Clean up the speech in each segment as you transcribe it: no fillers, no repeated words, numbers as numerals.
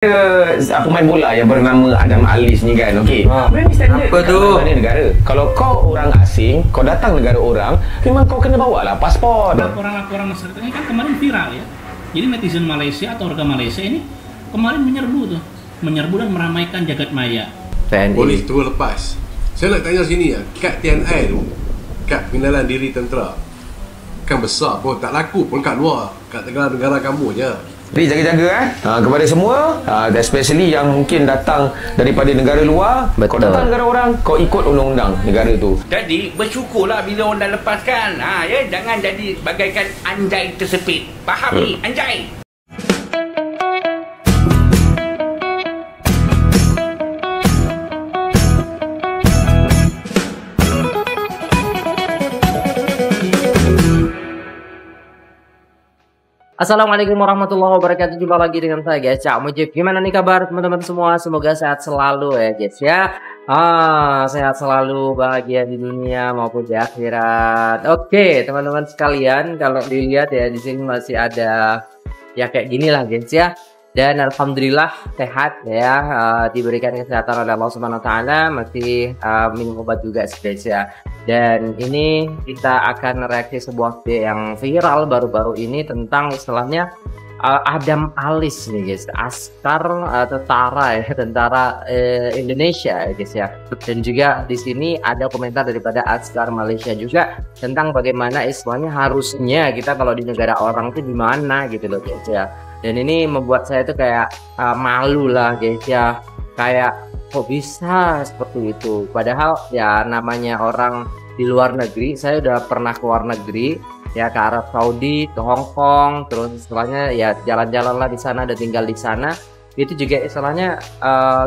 Pemain bola yang bernama Adam Alis ni kan, okey. Benda ni standard Apa tu? Mana negara. Kalau kau orang asing, kau datang negara orang, memang kau kena bawa lah pasport. Laporan-laporan masyarakat ini kan kemarin viral ya. Jadi netizen Malaysia atau warga Malaysia ini kemarin menyerbu dan meramaikan jagat maya. Polis tu lepas. Saya nak tanya sini ya, kad TNI tu, kad pengenalan diri tentera, kan besar pun, tak laku pun kat luar, kat negara kamu je. Jadi jaga-jaga kepada semua, especially yang mungkin datang daripada negara luar. Betul. Kau datang negara orang, kau ikut undang-undang negara tu. Jadi bersyukurlah bila orang dah lepaskan. Ya, jangan jadi bagaikan anjay tersepit. Faham ni, anjay. Assalamualaikum warahmatullahi wabarakatuh. Jumpa lagi dengan saya guys, Cak Mujib. Gimana nih kabar teman-teman semua? Semoga sehat selalu ya guys ya. Sehat selalu, bahagia di dunia maupun di akhirat. Oke teman-teman sekalian, kalau dilihat ya di sini masih ada ya kayak gini lah guys ya. Dan alhamdulillah sehat ya, diberikan kesehatan oleh Allah Subhanahu wa taala, masih minum obat juga guys ya. Dan ini kita akan reaksi sebuah video yang viral baru-baru ini tentang istilahnya Adam Alis nih guys, askar tentara Indonesia ya guys ya. Dan juga di sini ada komentar daripada askar Malaysia juga tentang bagaimana istilahnya harusnya kita kalau di negara orang itu di mana gitu loh guys ya. Dan ini membuat saya tuh kayak malu lah guys ya, kayak kok bisa seperti itu. Padahal ya namanya orang di luar negeri, saya udah pernah ke luar negeri ya, ke Arab Saudi, ke Hong Kong, terus istilahnya ya jalan-jalan lah di sana dan tinggal di sana. Itu juga istilahnya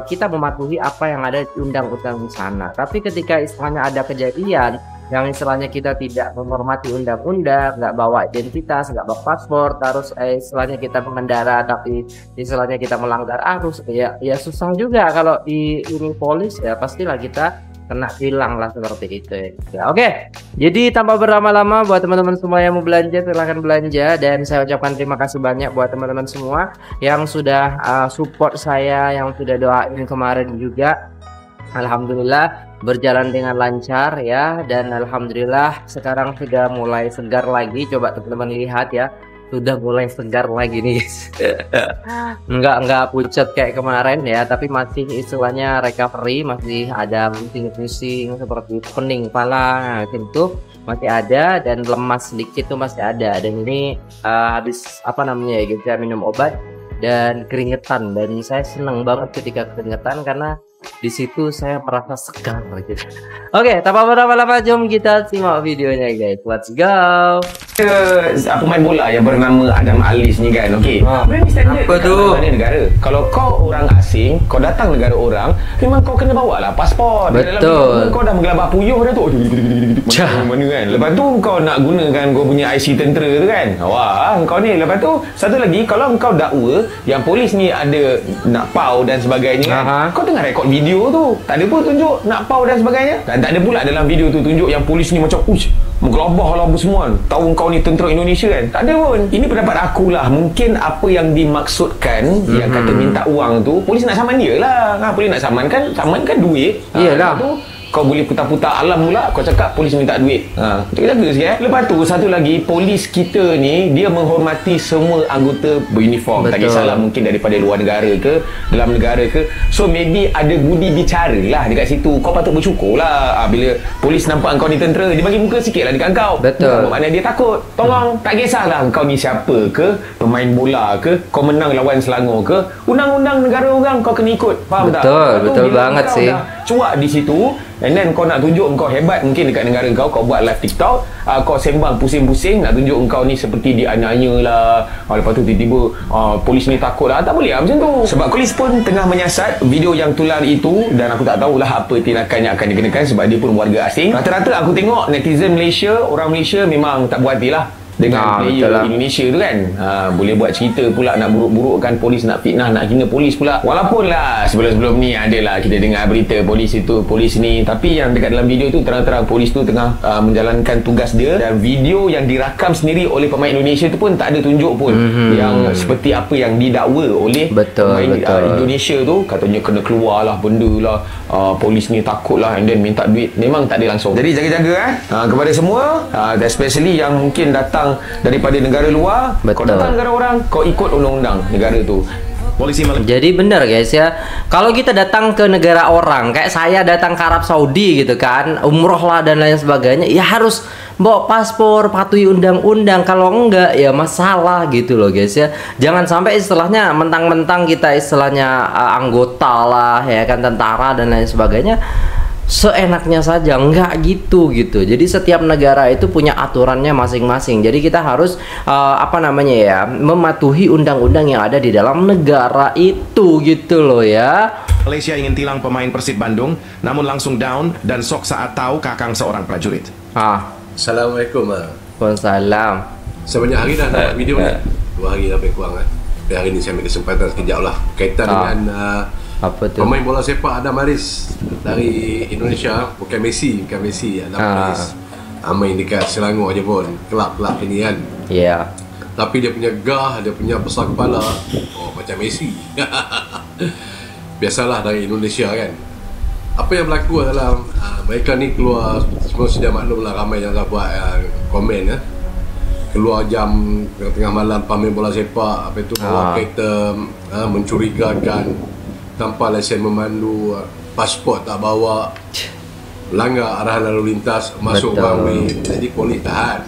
kita mematuhi apa yang ada di undang-undang di sana. Tapi ketika istilahnya ada kejadian yang istilahnya kita tidak menghormati undang-undang, nggak bawa identitas, nggak bawa paspor, terus istilahnya kita mengendara tapi istilahnya kita melanggar arus, ya susah juga kalau di ini polis ya, pastilah kita kena tilang lah seperti itu ya. Oke, jadi tanpa berlama-lama buat teman-teman semua yang mau belanja silahkan belanja, dan saya ucapkan terima kasih banyak buat teman-teman semua yang sudah support saya, yang sudah doain kemarin juga. Alhamdulillah berjalan dengan lancar ya, dan alhamdulillah sekarang sudah mulai segar lagi. Coba teman-teman lihat ya, sudah mulai segar lagi nih guys. Enggak pucat kayak kemarin ya, tapi masih istilahnya recovery, masih ada pusing-pusing seperti pening kepala gitu masih ada, dan lemas sedikit tuh masih ada. Dan ini habis apa namanya ya guys ya, minum obat dan keringetan, dan saya seneng banget ketika keringetan karena di situ saya merasa segar gitu. Oke, tanpa berlama-lama jom kita simak videonya guys. Let's go. Pemain bola yang bernama Adam Alis ni kan, okey. Benda ni standard Apa tu? Mana negara. Kalau kau orang asing, kau datang negara orang, memang kau kena bawa lah pasport. Betul. Dalam kau dah menggelabah puyuh dah tu. Mana kan. Lepas tu kau nak gunakan kau punya IC tentera tu kan. Wah, kau ni. Lepas tu satu lagi, kalau kau dakwa yang polis ni ada nak pau dan sebagainya kan, kau tengah rekod video tu, tak ada pun tunjuk nak pau dan sebagainya, dan tak ada pula dalam video tu tunjuk yang polis ni macam menggelabah lah apa semua, tahu kau ni tentera Indonesia kan. Tak ada pun. Ini pendapat aku lah, mungkin apa yang dimaksudkan yang kata minta wang tu, polis nak saman dia lah. Polis nak samankan duit. Iyalah. Kau boleh putar-putar alam pula, kau cakap polis minta duit. Jaga sikit. Lepas tu satu lagi, polis kita ni dia menghormati semua anggota beruniform. Tak kisahlah mungkin daripada luar negara ke dalam negara ke. So maybe ada budi bicara lah dekat situ. Kau patut bersyukur lah bila polis nampak kau ni tentera, dia bagi muka sikit lah dekat kau. Betul. Maknanya dia takut. Tolong, tak kisahlah kau ni siapa ke, pemain bola ke, kau menang lawan Selangor ke, undang-undang negara orang kau kena ikut. Faham tak? Betul banget sih. Cuak di situ, and then kau nak tunjuk kau hebat mungkin dekat negara kau buat live TikTok, kau sembang pusing-pusing nak tunjuk kau ni seperti dianiaya lah, lepas tu tiba-tiba polis ni takut lah. Tak boleh lah macam tu, sebab polis pun tengah menyiasat video yang tular itu, dan aku tak tahulah apa tindakan yang akan dikenakan sebab dia pun warga asing. Rata-rata aku tengok netizen Malaysia, orang Malaysia memang tak puas hati lah. dengan player Indonesia tu kan. Boleh buat cerita pula nak buruk-burukkan polis, nak fitnah, nak hina polis pula. Walaupun lah sebelum-sebelum ni adalah kita dengar berita polis itu, polis ni, tapi yang dekat dalam video tu terang-terang polis tu tengah menjalankan tugas dia, dan video yang dirakam sendiri oleh pemain Indonesia tu pun tak ada tunjuk pun yang seperti apa yang didakwa oleh pemain Indonesia tu. Katanya kena keluar lah benda lah, polis ni takut lah, and then minta duit. Memang tak ada langsung. Jadi jaga-jaga kepada semua, especially yang mungkin datang daripada negara luar. Kau datang negara orang, kau ikut undang-undang negara tu. Polisi malam. Jadi benar guys ya, kalau kita datang ke negara orang, kayak saya datang ke Arab Saudi gitu kan, umroh lah dan lain sebagainya, ya harus bawa paspor, patuhi undang-undang. Kalau enggak ya masalah gitu loh guys ya. Jangan sampai istilahnya mentang-mentang kita istilahnya anggota lah ya kan, tentara dan lain sebagainya, seenaknya saja. Enggak gitu. Jadi setiap negara itu punya aturannya masing-masing. Jadi kita harus mematuhi undang-undang yang ada di dalam negara itu gitu loh ya. Malaysia ingin tilang pemain Persib Bandung, namun langsung down dan sok saat tahu kakang seorang prajurit. Assalamualaikum. Waalaikumsalam. Sebanyak hari dah dapat video ni. 2 hari lebih kurang Tapi hari ni saya ambil kesempatan sekejap lah kaitan dengan apa tu? Pemain bola sepak Adam Aris dari Indonesia, bukan Messi Adam Aris. Main dekat Selangor je pun, kelab-kelab sini kan. Ya. Tapi dia punya dia punya besar kepala, macam Messi. Biasalah dari Indonesia kan. Apa yang berlaku adalah mereka ni keluar, semua sudah maklum lah, ramai yang dah buat komen keluar jam tengah malam pemain bola sepak, apa itu bawa kereta mencurigakan, tanpa lesen memandu, pasport tak bawa, melanggar arahan lalu lintas, masuk one way. Jadi polis tahan.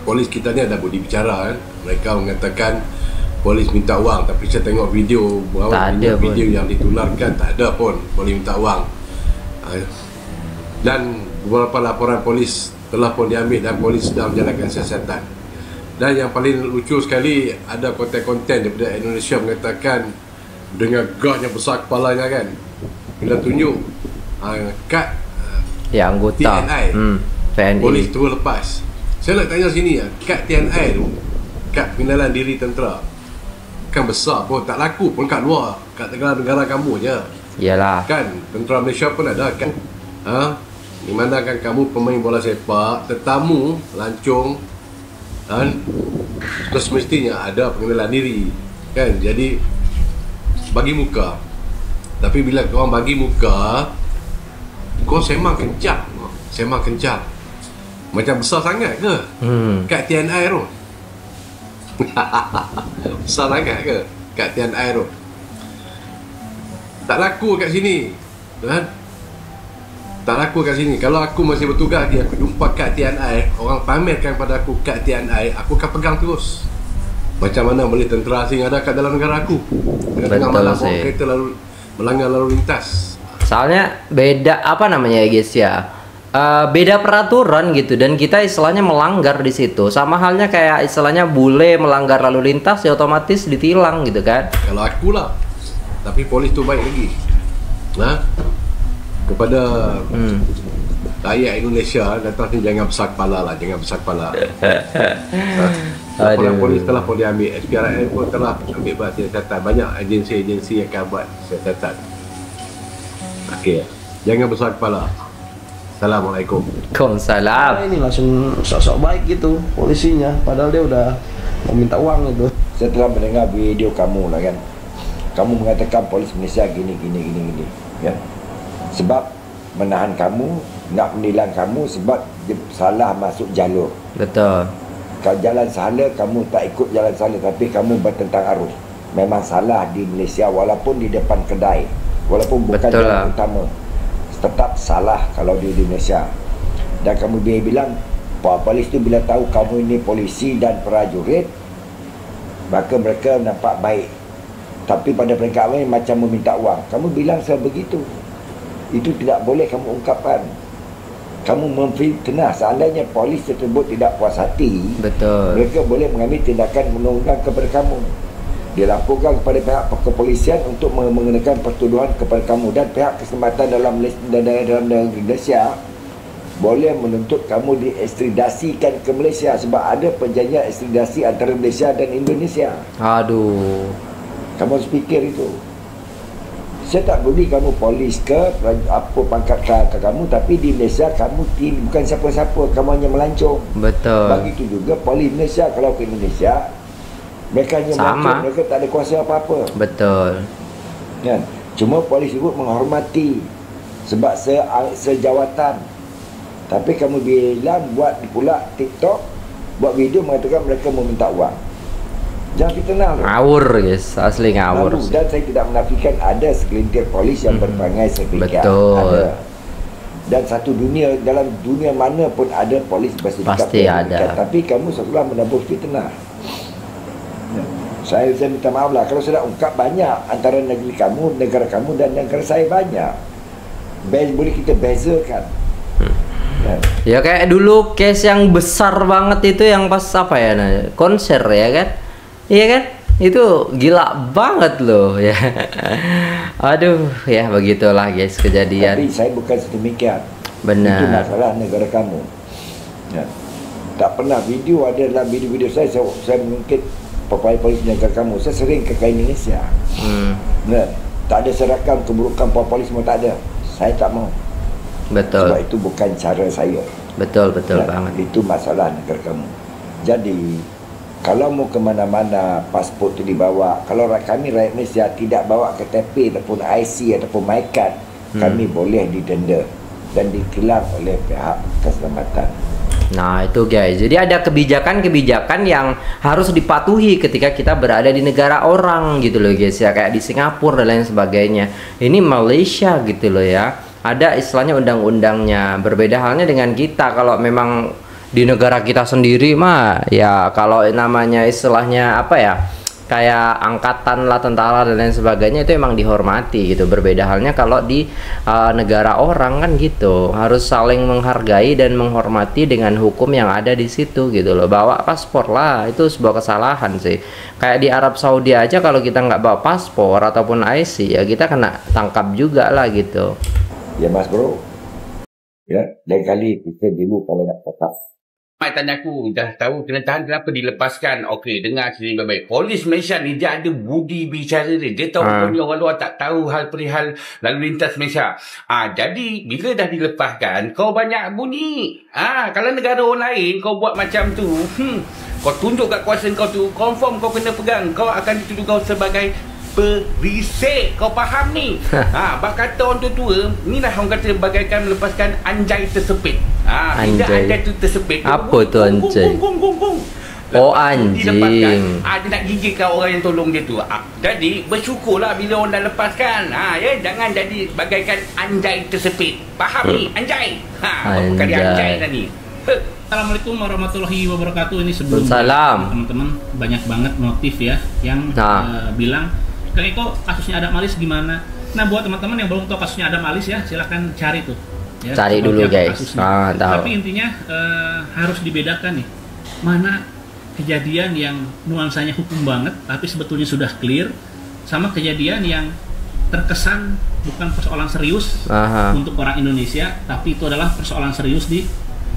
Polis kita ni ada budi bicara kan. Mereka mengatakan polis minta wang, tapi saya tengok video video yang ditularkan tak ada pun polis minta wang. Dan beberapa laporan polis telah pun diambil dan polis sedang menjalankan siasatan. Dan yang paling lucu sekali, ada konten-konten daripada Indonesia mengatakan dengan gahnya besar kepalanya kan, bila tunjuk kad anggota TNI, polis terus lepas. Saya nak tanya sini kad TNI tu, kad pengenalan diri tentera, kan besar pun, tak laku pun kat luar, kat negara kamu je. Iyalah kan, tentera Malaysia pun ada kan. Di mana kan kamu pemain bola sepak, tetamu lancung kan, semestinya ada pengenalan diri kan. Jadi bagi muka, tapi bila korang bagi muka, korang semang kencang, macam besar sangat ke kat TNI tu? Besar sangat ke kat TNI tu? Tak laku kat sini kan? Tak laku kat sini. Kalau aku masih bertugas lagi, aku jumpa kat TNI, orang pamerkan pada aku kat TNI, aku akan pegang terus. Macam mana boleh tentera asing ada kat dalam negara aku? Tengah malam kereta lalu melanggar lalu lintas. Soalnya beda guys ya. Beda peraturan gitu, dan kita istilahnya melanggar di situ. Sama halnya kayak istilahnya bule melanggar lalu lintas ya otomatis ditilang gitu kan. Kalau aku lah. Tapi polis tu baik lagi. Kepada rakyat Indonesia, datang sini jangan besar kepala lah, jangan besar kepala. Laporan polis telah pun diambil, SPRM pun telah ambil buat siasatan. Banyak agensi-agensi yang akan buat siasatan. Okey, jangan besar kepala. Assalamualaikum. Waalaikumsalam. Ini langsung sok-sok baik gitu polisinya, padahal dia udah meminta uang itu. Saya telah mendengar video kamu lah kan. Kamu mengatakan polis Malaysia gini kan. Sebab menahan kamu, nak menilang kamu sebab dia salah masuk jalur. Betul. Kalau jalan salah, kamu tak ikut jalan salah, tapi kamu bertentang arus. Memang salah di Malaysia, walaupun di depan kedai, walaupun bukan jalan utama, tetap salah kalau di Indonesia. Dan kamu bilang polis tu bila tahu kamu ini polisi dan prajurit, maka mereka nampak baik. Tapi pada peringkat lain macam meminta wang. Kamu bilang saya begitu. Itu tidak boleh kamu ungkapkan. Kamu memfitnah. Seandainya polis tersebut tidak puas hati, betul, mereka boleh mengambil tindakan undang-undang kepada kamu. Dilaporkan kepada pihak kepolisian untuk mengenakan pertuduhan kepada kamu, dan pihak kesempatan dalam negeri Malaysia boleh menuntut kamu diekstradisikan ke Malaysia sebab ada perjanjian ekstradisi antara Malaysia dan Indonesia. Aduh. Kamu harus fikir itu. Saya tak peduli kamu polis ke apa pangkat kamu, tapi di Malaysia kamu bukan siapa-siapa, kamu hanya melancong. Betul. Begitu juga polis Malaysia kalau ke Indonesia, mereka hanya melancong, mereka tak ada kuasa apa-apa. Betul. Kan? Cuma polis itu menghormati sebab sejawatan. Tapi kamu bilang buat pula TikTok, buat video mengatakan mereka meminta uang. Jangan fitnah. Ngawur guys, asli ngawur. Dan saya tidak menafikan ada segelintir polis yang berperangai sepikat. Betul. Ada. Dan satu dunia, dalam dunia mana pun ada polis bersikap pasti ada. Tapi kamu setelah menabur fitnah. Saya minta maaf lah kalau saya nak ungkap banyak antara negeri kamu, negara kamu dan negara saya banyak. Boleh kita bezakan. Ya kayak dulu case yang besar banget itu yang pas apa ya, konser ya kan? Iya kan? Itu gila banget loh ya. Aduh, ya begitulah guys kejadian. Tapi saya bukan sedemikian. Benar. Itu masalah negara kamu. Ya. Tak pernah video ada dalam video-video saya mengungkit polis negara kamu. Saya sering ke Indonesia. Nah, tak ada serakam keburukan polis semua tak ada. Saya tak mau. Betul. Sebab itu bukan cara saya. Betul banget. Itu masalah negara kamu. Jadi kalau mau ke mana-mana pasport tu dibawa. Kalau kami rakyat Malaysia tidak bawa KTP ataupun IC ataupun MyCard, kami boleh didenda dan ditilang oleh pihak keselamatan. Nah itu guys, jadi ada kebijakan-kebijakan yang harus dipatuhi ketika kita berada di negara orang gitu loh guys ya, kayak di Singapura dan lain sebagainya. Ini Malaysia gitu loh ya, ada istilahnya undang-undangnya. Berbeda halnya dengan kita, kalau memang di negara kita sendiri mah ya kalau namanya istilahnya apa ya, kayak angkatan lah, tentara dan lain sebagainya, itu emang dihormati gitu. Berbeda halnya kalau di negara orang kan gitu, harus saling menghargai dan menghormati dengan hukum yang ada di situ gitu loh. Bawa paspor lah, itu sebuah kesalahan sih. Kayak di Arab Saudi aja kalau kita nggak bawa paspor ataupun IC ya kita kena tangkap juga lah gitu. Ya mas bro, ya lain kali kita dulu kalau nak tetap. Mak tanya aku, dah tahu kena tahan kenapa dilepaskan. Okey, dengar sini baik-baik. Polis Malaysia ni dia ada budi bicara dia. Dia tahu punya orang luar tak tahu hal perihal lalu lintas Malaysia. Jadi bila dah dilepaskan, kau banyak bunyi. Kalau negara orang lain kau buat macam tu, kau tunjuk kat kuasa kau tu, confirm kau kena pegang. Kau akan dituduh kau sebagai perisik. Kau faham ni? Bak kata orang tua-tua, inilah orang kata bagaikan melepaskan anjay tersepit. Bila anjay tu tersepit, apa tu anjay? Oh anjing. Dia nak gigitkan orang yang tolong dia tu. Jadi bersyukurlah bila orang dah lepaskan. Ya, jangan jadi bagaikan anjay tersepit. Faham ni? Anjay. Bukan dia anjay dah ni. Assalamualaikum warahmatullahi wabarakatuh. Ini sebelum teman-teman banyak banget notif ya yang bilang Kang Eko kasusnya Adam Alis gimana. Nah buat teman-teman yang belum tahu kasusnya Adam Alis ya silahkan cari tuh ya, cari dulu guys. Tapi intinya harus dibedakan nih, mana kejadian yang nuansanya hukum banget tapi sebetulnya sudah clear, sama kejadian yang terkesan bukan persoalan serius untuk orang Indonesia tapi itu adalah persoalan serius di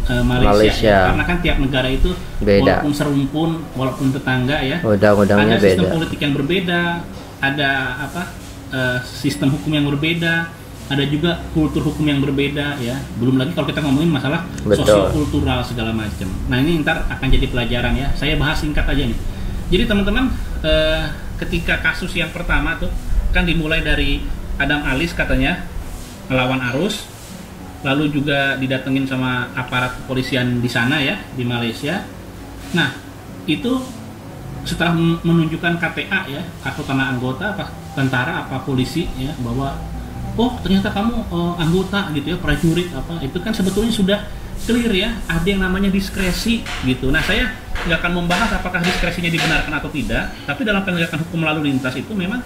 Malaysia. Ya. Karena kan tiap negara itu beda. Walaupun serumpun, walaupun tetangga ya, undang-undangnya ada sistem politik yang berbeda, ada sistem hukum yang berbeda, ada juga kultur hukum yang berbeda ya. Belum lagi kalau kita ngomongin masalah sosiokultural segala macam. Nah ini ntar akan jadi pelajaran ya. Saya bahas singkat aja nih. Jadi teman-teman, ketika kasus yang pertama tuh kan dimulai dari Adam Alis katanya melawan arus, lalu juga didatengin sama aparat kepolisian di sana ya, di Malaysia. Nah, itu setelah menunjukkan KTA ya, kartu tanda anggota, apa tentara, apa polisi ya, bahwa oh ternyata kamu anggota gitu ya, prajurit apa, itu kan sebetulnya sudah clear ya, ada yang namanya diskresi gitu. Nah, saya nggak akan membahas apakah diskresinya dibenarkan atau tidak, tapi dalam penegakan hukum lalu lintas itu memang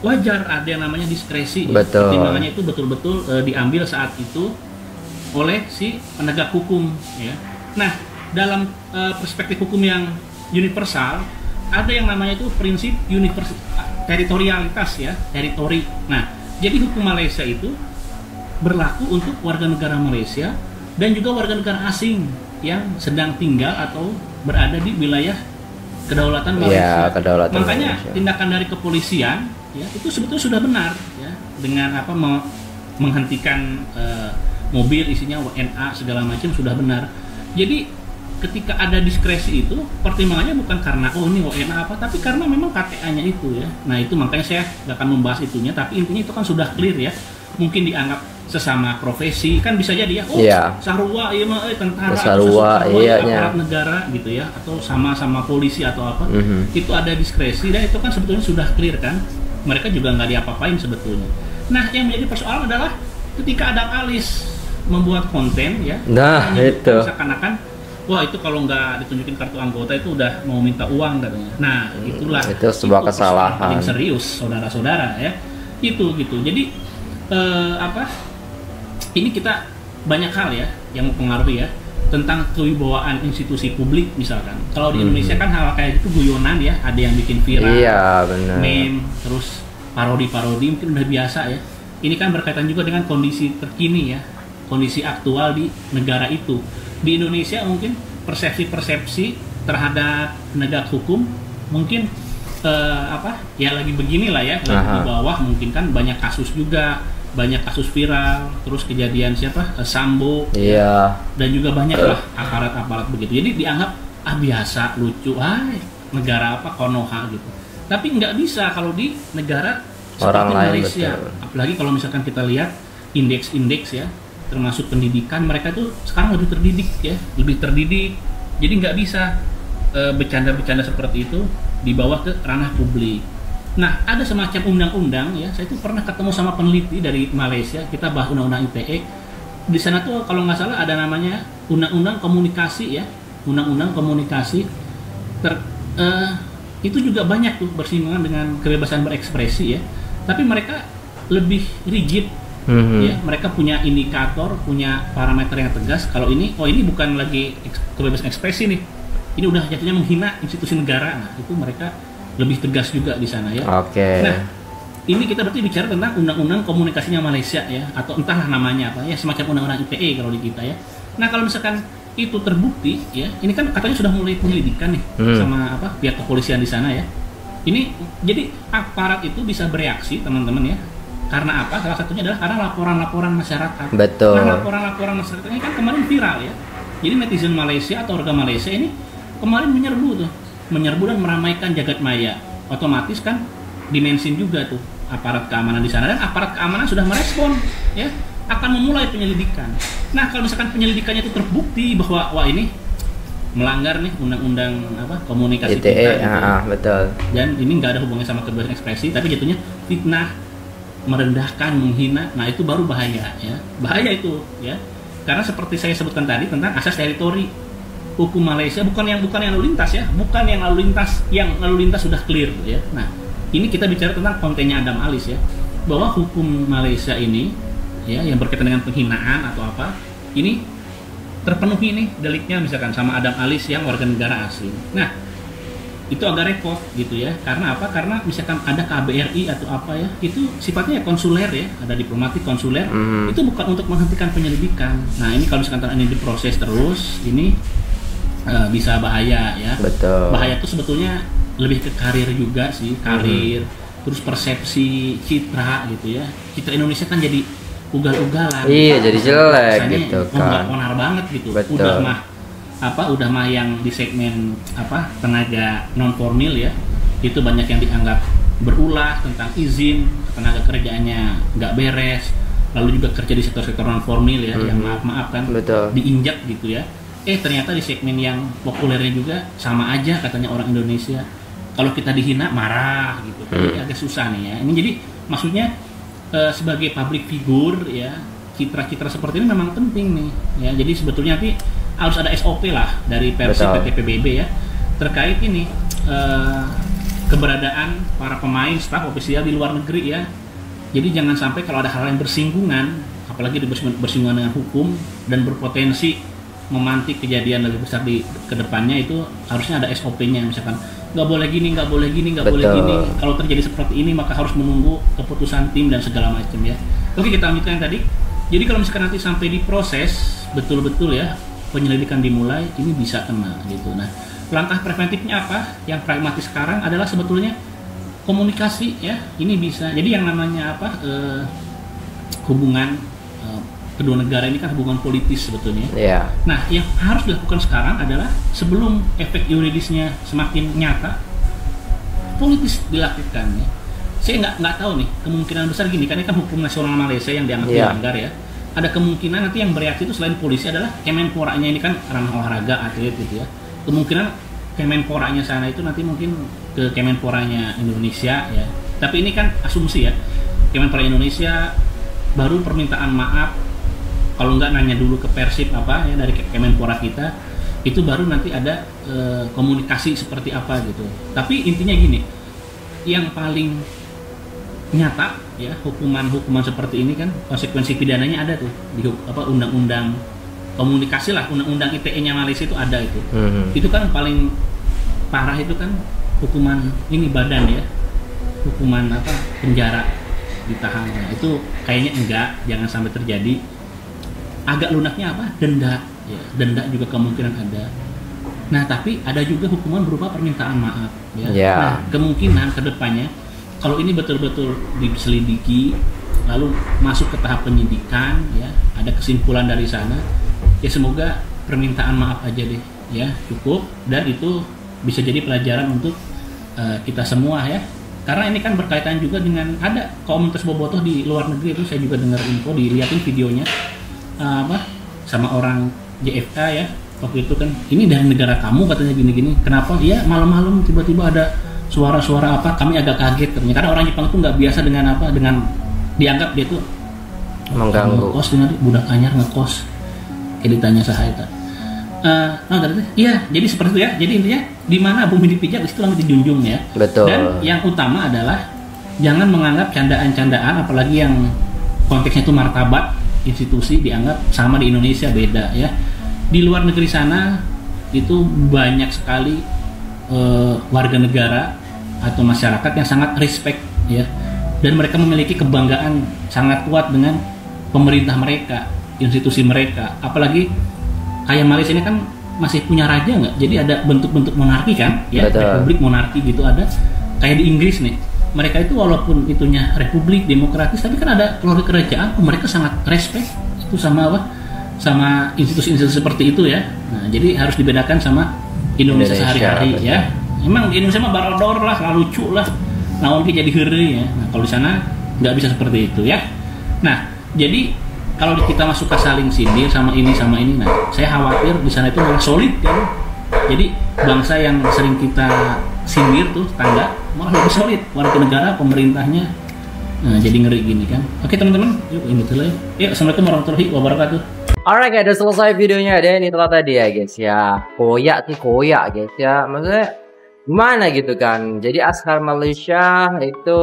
wajar ada yang namanya diskresi. Betul. Pertimbangannya itu betul-betul diambil saat itu oleh si penegak hukum ya. Nah, dalam perspektif hukum yang universal ada yang namanya itu prinsip teritorialitas ya, teritori. Nah, jadi hukum Malaysia itu berlaku untuk warga negara Malaysia dan juga warga negara asing yang sedang tinggal atau berada di wilayah kedaulatan Malaysia. Makanya Malaysia. Tindakan dari kepolisian ya itu sebetulnya sudah benar ya, dengan apa menghentikan mobil isinya WNA segala macam sudah benar. Jadi ketika ada diskresi itu pertimbangannya bukan karena ini WNA apa, tapi karena memang KTA-nya itu ya. Nah itu makanya saya nggak akan membahas itunya, tapi intinya itu kan sudah clear ya. Mungkin dianggap sesama profesi kan bisa jadi ya, sarua iya mah tentara sarua iya aparat negara gitu ya, atau sama-sama polisi atau apa. Itu ada diskresi dan itu kan sebetulnya sudah clear kan. Mereka juga nggak diapa-apain sebetulnya. Nah yang menjadi persoalan adalah ketika Adam Alis membuat konten ya, itu seakan-akan wah itu kalau nggak ditunjukin kartu anggota itu udah mau minta uang katanya. Nah itulah itu sebuah kesalahan paling serius saudara-saudara ya, itu gitu. Jadi ini kita banyak hal ya yang mempengaruhi ya tentang kewibawaan institusi publik misalkan. Kalau di Indonesia kan hal kayak gitu guyonan ya, ada yang bikin viral, meme, terus parodi-parodi mungkin udah biasa ya. Ini kan berkaitan juga dengan kondisi terkini ya, kondisi aktual di negara itu. Di Indonesia mungkin persepsi-persepsi terhadap penegak hukum mungkin ya lagi beginilah ya, lagi di bawah mungkin kan banyak kasus juga. Banyak kasus viral, terus kejadian Sambo, dan juga banyak lah aparat-aparat begitu. Jadi dianggap biasa, lucu, negara apa Konoha gitu. Tapi nggak bisa kalau di negara seperti Malaysia. Apalagi kalau misalkan kita lihat indeks-indeks ya, termasuk pendidikan, mereka tuh sekarang lebih terdidik ya, lebih terdidik. Jadi nggak bisa bercanda-bercanda seperti itu dibawa ke ranah publik. Nah, ada semacam undang-undang ya. Saya tuh pernah ketemu sama peneliti dari Malaysia. Kita bahas undang-undang ITE. Di sana tuh kalau nggak salah ada namanya undang-undang komunikasi ya. Undang-undang komunikasi. Itu juga banyak tuh bersinggungan dengan kebebasan berekspresi ya. Tapi mereka lebih rigid ya. Mereka punya indikator, punya parameter yang tegas. Kalau ini, ini bukan lagi kebebasan ekspresi nih. Ini udah jatuhnya menghina institusi negara. Nah, itu mereka lebih tegas juga di sana ya. Nah, ini kita berarti bicara tentang undang-undang komunikasinya Malaysia ya, atau entahlah namanya apa ya, semacam undang-undang ITE kalau di kita ya. Nah, kalau misalkan itu terbukti ya, ini kan katanya sudah mulai penyelidikan nih sama pihak kepolisian di sana ya. Ini jadi aparat itu bisa bereaksi teman-teman ya. Karena apa? Salah satunya adalah karena laporan-laporan masyarakat. Betul. Nah, laporan-laporan masyarakat ini kan kemarin viral ya. Jadi netizen Malaysia atau warga Malaysia ini kemarin menyerbu dan meramaikan jagat maya. Otomatis kan dimensin juga tuh aparat keamanan di sana, dan aparat keamanan sudah merespon ya, akan memulai penyelidikan. Nah, kalau misalkan penyelidikannya itu terbukti bahwa wah ini melanggar nih undang-undang komunikasi ITE, kita gitu. Betul. Dan ini nggak ada hubungannya sama kebebasan ekspresi, tapi jatuhnya fitnah, merendahkan, menghina. Nah, itu baru bahaya ya. Bahaya itu ya. Karena seperti saya sebutkan tadi tentang asas teritori. Hukum Malaysia bukan yang lalu lintas ya, bukan yang lalu lintas sudah clear ya. Nah, ini kita bicara tentang kontennya Adam Alis ya, bahwa hukum Malaysia ini ya yang berkaitan dengan penghinaan atau apa, ini terpenuhi nih deliknya misalkan sama Adam Alis yang warga negara asing. Nah, itu agak repot gitu ya. Karena apa? Karena misalkan ada KBRI atau apa ya, itu sifatnya ya konsuler ya, ada diplomatik konsuler, itu bukan untuk menghentikan penyelidikan. Nah, ini kalau misalkan ini diproses terus, ini bisa bahaya ya. Betul. Bahaya itu sebetulnya lebih ke karir juga sih, karir, terus persepsi, citra gitu ya. Citra Indonesia kan jadi ugal-ugalan. Iya, jadi jelek gitu kan. Onar banget gitu. Betul. Udah mah yang di segmen tenaga non formil ya. Itu banyak yang dianggap berulah tentang izin, tenaga kerjanya nggak beres. Lalu juga kerja di sektor-sektor non formil ya, yang maaf kan diinjak gitu ya. Ternyata di segmen yang populernya juga sama aja katanya orang Indonesia. Kalau kita dihina marah gitu. Jadi agak susah nih ya. Ini jadi maksudnya sebagai public figure ya, citra-citra seperti ini memang penting nih ya. Jadi sebetulnya nanti harus ada SOP lah dari versi PT PBB ya terkait ini keberadaan para pemain staf ofisial di luar negeri ya. Jadi jangan sampai kalau ada hal yang bersinggungan, apalagi bersinggungan dengan hukum dan berpotensi memantik kejadian lebih besar di kedepannya, itu harusnya ada SOP-nya, misalkan nggak boleh gini, nggak boleh gini, nggak boleh gini. Kalau terjadi seperti ini maka harus menunggu keputusan tim dan segala macam ya. Oke, kita lanjutkan tadi. Jadi kalau misalkan nanti sampai diproses betul-betul ya, penyelidikan dimulai, ini bisa kena gitu. Nah, langkah preventifnya apa? Yang pragmatis sekarang adalah sebetulnya komunikasi ya. Ini bisa. Jadi yang namanya apa? Hubungan kedua negara ini kan hubungan politis sebetulnya. Yeah. Nah, yang harus dilakukan sekarang adalah sebelum efek yuridisnya semakin nyata, politis dilakukan ya. Saya nggak tahu nih, kemungkinan besar gini, karena kan hukum nasional Malaysia yang dianggap dilanggar ya. Ada kemungkinan nanti yang bereaksi itu selain polisi adalah Kemenporanya, ini kan ranah olahraga atlet gitu ya. Kemungkinan Kemenporanya sana itu nanti mungkin ke Kemenporanya Indonesia ya. Tapi ini kan asumsi ya. Kemenpora Indonesia baru permintaan maaf, kalau nggak nanya dulu ke Persib apa ya dari Kemenpora kita, itu baru nanti ada komunikasi seperti apa gitu. Tapi intinya gini, yang paling nyata ya, hukuman seperti ini kan konsekuensi pidananya ada tuh di undang-undang komunikasi lah, undang-undang ITE-nya Malaysia itu ada itu. Itu kan paling parah itu kan hukuman ini badan ya, hukuman apa, penjara, ditahan. Nah, itu kayaknya enggak, jangan sampai terjadi. Agak lunaknya apa, denda ya, denda juga kemungkinan ada. Nah, tapi ada juga hukuman berupa permintaan maaf ya. Nah, kemungkinan kedepannya kalau ini betul-betul diselidiki, lalu masuk ke tahap penyidikan, ya, ada kesimpulan dari sana, ya semoga permintaan maaf aja deh, ya cukup, dan itu bisa jadi pelajaran untuk kita semua ya. Karena ini kan berkaitan juga dengan ada komunitas bobotoh di luar negeri itu, saya juga dengar info, dilihatin videonya sama orang JFK ya, waktu itu kan ini dari negara kamu katanya gini-gini, kenapa? Ya malam-malam tiba-tiba ada suara-suara apa, kami agak kaget ternyata, karena orang Jepang itu nggak biasa dengan apa, dengan dianggap dia tuh mengganggu ngekos, dengan budak anyar ngekos, kayak ditanya sahaya. Iya, jadi seperti itu ya. Jadi intinya di mana bumi dipijak, itu langsung dijunjung ya. Betul. Dan yang utama adalah jangan menganggap candaan-candaan, apalagi yang konteksnya itu martabat institusi, dianggap sama di Indonesia, beda ya. Di luar negeri sana itu banyak sekali warga negara atau masyarakat yang sangat respect ya, dan mereka memiliki kebanggaan sangat kuat dengan pemerintah mereka, institusi mereka. Apalagi kayak Malaysia ini kan masih punya raja nggak, jadi ada bentuk-bentuk monarki kan ya. Betul. Republik monarki gitu ada. Kayak di Inggris nih, mereka itu walaupun itunya republik demokratis, tapi kan ada keluarga kerajaan, mereka sangat respect itu sama apa, sama institusi-institusi seperti itu ya. Nah, jadi harus dibedakan sama Indonesia sehari-hari ya. Emang di Indonesia mah barodor lah, lucu lah, naon jadi heureuy ya. Nah, kalau di sana nggak bisa seperti itu ya. Nah, jadi kalau kita masuk ke saling sindir sama ini, nah saya khawatir di sana itu malah solid kan. Jadi bangsa yang sering kita sindir tuh tetangga malah lebih solid, warga negara, pemerintahnya. Nah, jadi ngeri gini kan. Oke teman-teman, yuk ini dulu ya. Yuk, assalamualaikum warahmatullahi wabarakatuh. Alright guys, udah selesai videonya deh. Ini telah tadi ya guys ya. Koyak guys ya. Maksudnya gimana gitu kan. Jadi askar Malaysia itu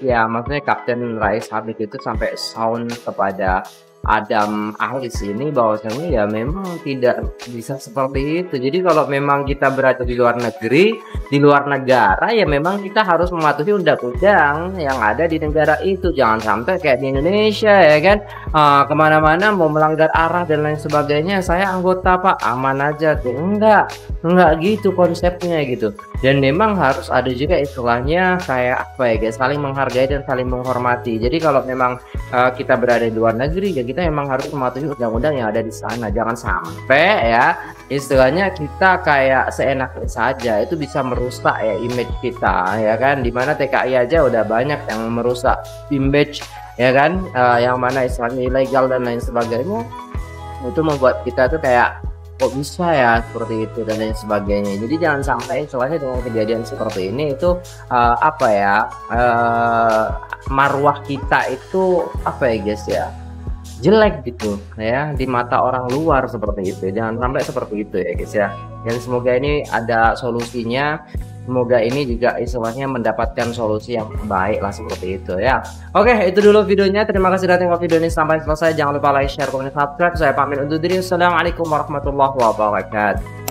ya, maksudnya Kapten Rais Habib itu sampai sound kepada Adam Alis ini bahwasanya ya memang tidak bisa seperti itu. Jadi kalau memang kita berada di luar negeri, di luar negara, ya memang kita harus mematuhi undang-undang yang ada di negara itu. Jangan sampai kayak di Indonesia ya kan, kemana-mana mau melanggar arah dan lain sebagainya. Saya anggota Pak, aman aja tuh. Enggak gitu konsepnya gitu. Dan memang harus ada juga istilahnya kayak apa ya guys, saling menghargai dan saling menghormati. Jadi kalau memang kita berada di luar negeri, ya kita memang harus mematuhi undang-undang yang ada di sana. Jangan sampai ya istilahnya kita kayak seenaknya saja, itu bisa merusak ya image kita ya kan. Dimana TKI aja udah banyak yang merusak image ya kan, yang mana istilahnya ilegal dan lain sebagainya. Itu membuat kita tuh kayak kok bisa ya seperti itu dan lain sebagainya. Jadi jangan sampai istilahnya dengan kejadian seperti ini itu apa ya, marwah kita itu apa ya guys ya, jelek gitu ya di mata orang luar seperti itu. Jangan sampai seperti itu ya guys ya. Dan semoga ini ada solusinya. Semoga ini juga istilahnya mendapatkan solusi yang baik lah seperti itu ya. Oke, itu dulu videonya. Terima kasih sudah tengok video ini sampai selesai. Jangan lupa like, share, komen, subscribe. Saya pamit undur diri. Assalamualaikum warahmatullahi wabarakatuh.